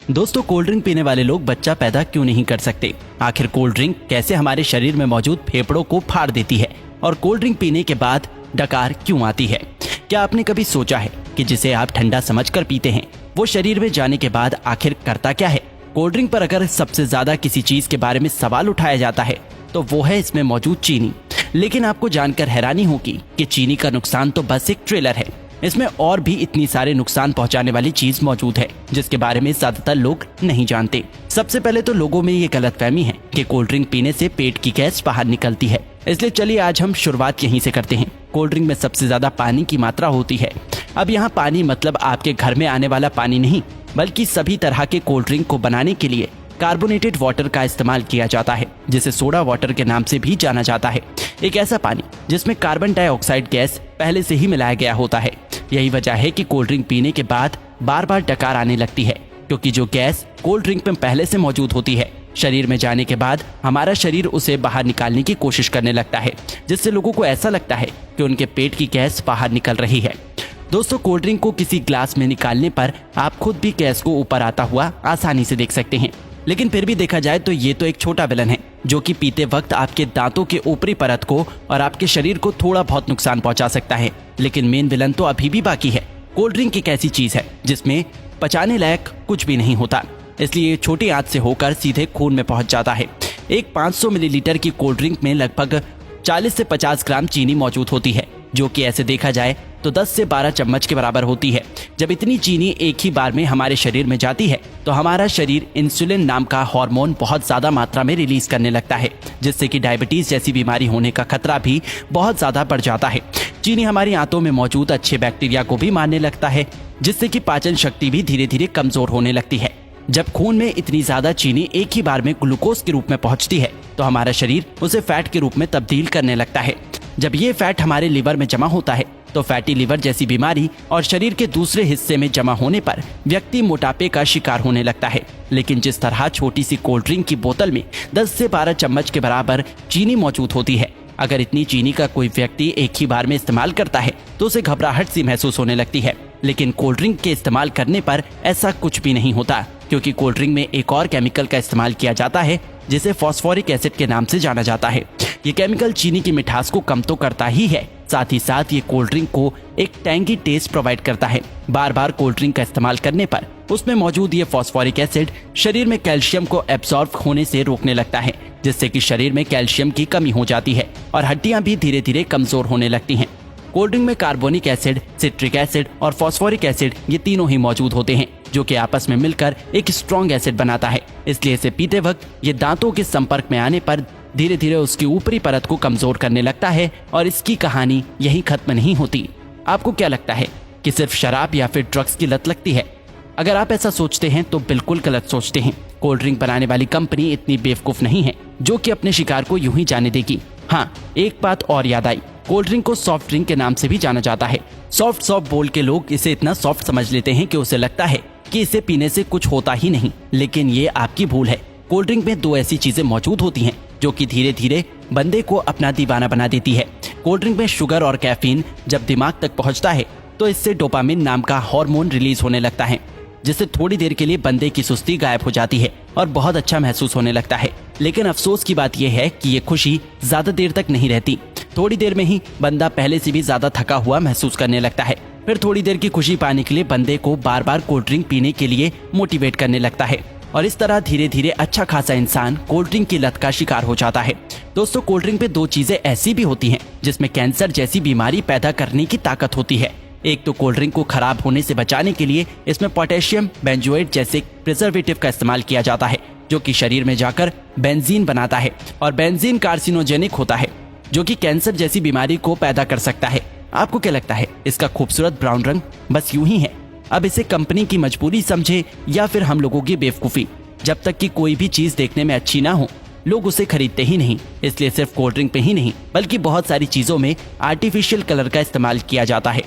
दोस्तों, cold drink पीने वाले लोग बच्चा पैदा क्यों नहीं कर सकते? आखिर कोल्ड ड्रिंक कैसे हमारे शरीर में मौजूद फेफड़ों को फाड़ देती है और कोल्ड ड्रिंक पीने के बाद डकार क्यों आती है? क्या आपने कभी सोचा है कि जिसे आप ठंडा समझकर पीते हैं वो शरीर में जाने के बाद आखिर करता क्या है? कोल्ड ड्रिंक पर अगर सबसे ज्यादा किसी चीज के बारे में सवाल उठाया जाता है तो वो है इसमें मौजूद चीनी। लेकिन आपको जानकर हैरानी होगी कि चीनी का नुकसान तो बस एक ट्रेलर है। इसमें और भी इतनी सारे नुकसान पहुंचाने वाली चीज मौजूद है जिसके बारे में ज्यादातर लोग नहीं जानते। सबसे पहले तो लोगों में ये गलतफहमी है कि कोल्ड ड्रिंक पीने से पेट की गैस बाहर निकलती है। इसलिए चलिए आज हम शुरुआत यहीं से करते हैं। कोल्ड ड्रिंक में सबसे ज्यादा पानी की मात्रा होती है। अब यहाँ पानी मतलब आपके घर में आने वाला पानी नहीं, बल्कि सभी तरह के कोल्ड ड्रिंक को बनाने के लिए कार्बोनेटेड वाटर का इस्तेमाल किया जाता है, जिसे सोडा वाटर के नाम से भी जाना जाता है। एक ऐसा पानी जिसमें कार्बन डाइऑक्साइड गैस पहले से ही मिलाया गया होता है। यही वजह है कि कोल्ड ड्रिंक पीने के बाद बार बार डकार आने लगती है, क्योंकि जो गैस कोल्ड ड्रिंक में पहले से मौजूद होती है शरीर में जाने के बाद हमारा शरीर उसे बाहर निकालने की कोशिश करने लगता है, जिससे लोगों को ऐसा लगता है कि उनके पेट की गैस बाहर निकल रही है। दोस्तों, कोल्ड ड्रिंक को किसी ग्लास में निकालने पर आप खुद भी गैस को ऊपर आता हुआ आसानी से देख सकते हैं। लेकिन फिर भी देखा जाए तो ये तो एक छोटा विलन है जो कि पीते वक्त आपके दांतों के ऊपरी परत को और आपके शरीर को थोड़ा बहुत नुकसान पहुंचा सकता है। लेकिन मेन विलन तो अभी भी बाकी है। कोल्ड ड्रिंक एक ऐसी चीज है जिसमें पचाने लायक कुछ भी नहीं होता, इसलिए ये छोटी आंच से होकर सीधे खून में पहुंच जाता है। एक 500 मिलीलीटर की कोल्ड ड्रिंक में लगभग 40 से 50 ग्राम चीनी मौजूद होती है, जो कि ऐसे देखा जाए तो 10 से 12 चम्मच के बराबर होती है। जब इतनी चीनी एक ही बार में हमारे शरीर में जाती है तो हमारा शरीर इंसुलिन नाम का हार्मोन बहुत ज्यादा मात्रा में रिलीज करने लगता है, जिससे कि डायबिटीज जैसी बीमारी होने का खतरा भी बहुत ज्यादा बढ़ जाता है। चीनी हमारी आंतों में मौजूद अच्छे बैक्टीरिया को भी मारने लगता है, जिससे कि पाचन शक्ति भी धीरे धीरे कमजोर होने लगती है। जब खून में इतनी ज्यादा चीनी एक ही बार में ग्लूकोज के रूप में पहुंचती है तो हमारा शरीर उसे फैट के रूप में तब्दील करने लगता है। जब ये फैट हमारे लिवर में जमा होता है तो फैटी लिवर जैसी बीमारी और शरीर के दूसरे हिस्से में जमा होने पर व्यक्ति मोटापे का शिकार होने लगता है। लेकिन जिस तरह छोटी सी कोल्ड ड्रिंक की बोतल में 10 से 12 चम्मच के बराबर चीनी मौजूद होती है, अगर इतनी चीनी का कोई व्यक्ति एक ही बार में इस्तेमाल करता है तो उसे घबराहट सी महसूस होने लगती है। लेकिन कोल्ड ड्रिंक के इस्तेमाल करने पर ऐसा कुछ भी नहीं होता, क्योंकि कोल्ड ड्रिंक में एक और केमिकल का इस्तेमाल किया जाता है जिसे फॉस्फोरिक एसिड के नाम से जाना जाता है। ये केमिकल चीनी की मिठास को कम तो करता ही है, साथ ही साथ ये कोल्ड ड्रिंक को एक टैंगी टेस्ट प्रोवाइड करता है। बार बार कोल्ड ड्रिंक का इस्तेमाल करने पर उसमें मौजूद ये फॉस्फोरिक एसिड शरीर में कैल्शियम को एब्सॉर्ब होने से रोकने लगता है, जिससे कि शरीर में कैल्शियम की कमी हो जाती है और हड्डियां भी धीरे धीरे कमजोर होने लगती हैं। कोल्ड ड्रिंक में कार्बोनिक एसिड, सिट्रिक एसिड और फॉस्फोरिक एसिड ये तीनों ही मौजूद होते हैं, जो कि आपस में मिलकर एक स्ट्रॉन्ग एसिड बनाता है। इसलिए इसे पीते वक्त ये दांतों के संपर्क में आने पर धीरे धीरे उसकी ऊपरी परत को कमजोर करने लगता है और इसकी कहानी यहीं खत्म नहीं होती। आपको क्या लगता है कि सिर्फ शराब या फिर ड्रग्स की लत लगती है? अगर आप ऐसा सोचते हैं तो बिल्कुल गलत सोचते हैं। कोल्ड ड्रिंक बनाने वाली कंपनी इतनी बेवकूफ नहीं है जो कि अपने शिकार को यूं ही जाने देगी। हाँ, एक बात और याद आई, कोल्ड ड्रिंक को सॉफ्ट ड्रिंक के नाम से भी जाना जाता है। सॉफ्ट बोल के लोग इसे इतना सॉफ्ट समझ लेते हैं कि उसे लगता है कि इसे पीने से कुछ होता ही नहीं, लेकिन ये आपकी भूल है। कोल्ड ड्रिंक में दो ऐसी चीजें मौजूद होती हैं जो कि धीरे धीरे बंदे को अपना दीवाना बना देती है। कोल्ड ड्रिंक में शुगर और कैफीन जब दिमाग तक पहुंचता है तो इससे डोपामिन नाम का हार्मोन रिलीज होने लगता है, जिससे थोड़ी देर के लिए बंदे की सुस्ती गायब हो जाती है और बहुत अच्छा महसूस होने लगता है। लेकिन अफसोस की बात यह है कि ये खुशी ज्यादा देर तक नहीं रहती। थोड़ी देर में ही बंदा पहले से भी ज्यादा थका हुआ महसूस करने लगता है। फिर थोड़ी देर की खुशी पाने के लिए बंदे को बार बार कोल्ड ड्रिंक पीने के लिए मोटिवेट करने लगता है और इस तरह धीरे धीरे अच्छा खासा इंसान कोल्ड ड्रिंक की लत का शिकार हो जाता है। दोस्तों, कोल्ड ड्रिंक पे दो चीजें ऐसी भी होती हैं जिसमें कैंसर जैसी बीमारी पैदा करने की ताकत होती है। एक तो कोल्ड ड्रिंक को खराब होने से बचाने के लिए इसमें पोटेशियम बेंजोएट जैसे प्रिजर्वेटिव का इस्तेमाल किया जाता है, जो कि शरीर में जाकर बेंजीन बनाता है और बेंजीन कार्सिनोजेनिक होता है, जो कि कैंसर जैसी बीमारी को पैदा कर सकता है। आपको क्या लगता है इसका खूबसूरत ब्राउन रंग बस यूं ही है? अब इसे कंपनी की मजबूरी समझे या फिर हम लोगों की बेवकूफी, जब तक कि कोई भी चीज देखने में अच्छी ना हो लोग उसे खरीदते ही नहीं। इसलिए सिर्फ कोल्ड ड्रिंक पे ही नहीं बल्कि बहुत सारी चीजों में आर्टिफिशियल कलर का इस्तेमाल किया जाता है।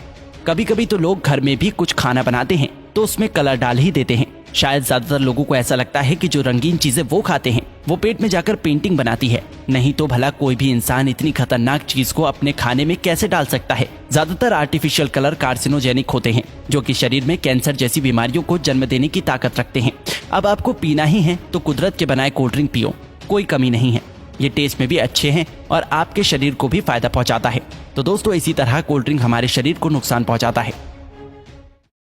कभी कभी तो लोग घर में भी कुछ खाना बनाते हैं तो उसमें कलर डाल ही देते हैं। शायद ज्यादातर लोगों को ऐसा लगता है कि जो रंगीन चीजें वो खाते हैं वो पेट में जाकर पेंटिंग बनाती है। नहीं तो भला कोई भी इंसान इतनी खतरनाक चीज को अपने खाने में कैसे डाल सकता है। ज्यादातर आर्टिफिशियल कलर कार्सिनोजेनिक होते हैं, जो कि शरीर में कैंसर जैसी बीमारियों को जन्म देने की ताकत रखते हैं। अब आपको पीना ही है तो कुदरत के बनाए कोल्ड ड्रिंक पियो, कोई कमी नहीं है। ये टेस्ट में भी अच्छे हैं और आपके शरीर को भी फायदा पहुंचाता है। तो दोस्तों, इसी तरह कोल्ड ड्रिंक हमारे शरीर को नुकसान पहुंचाता है।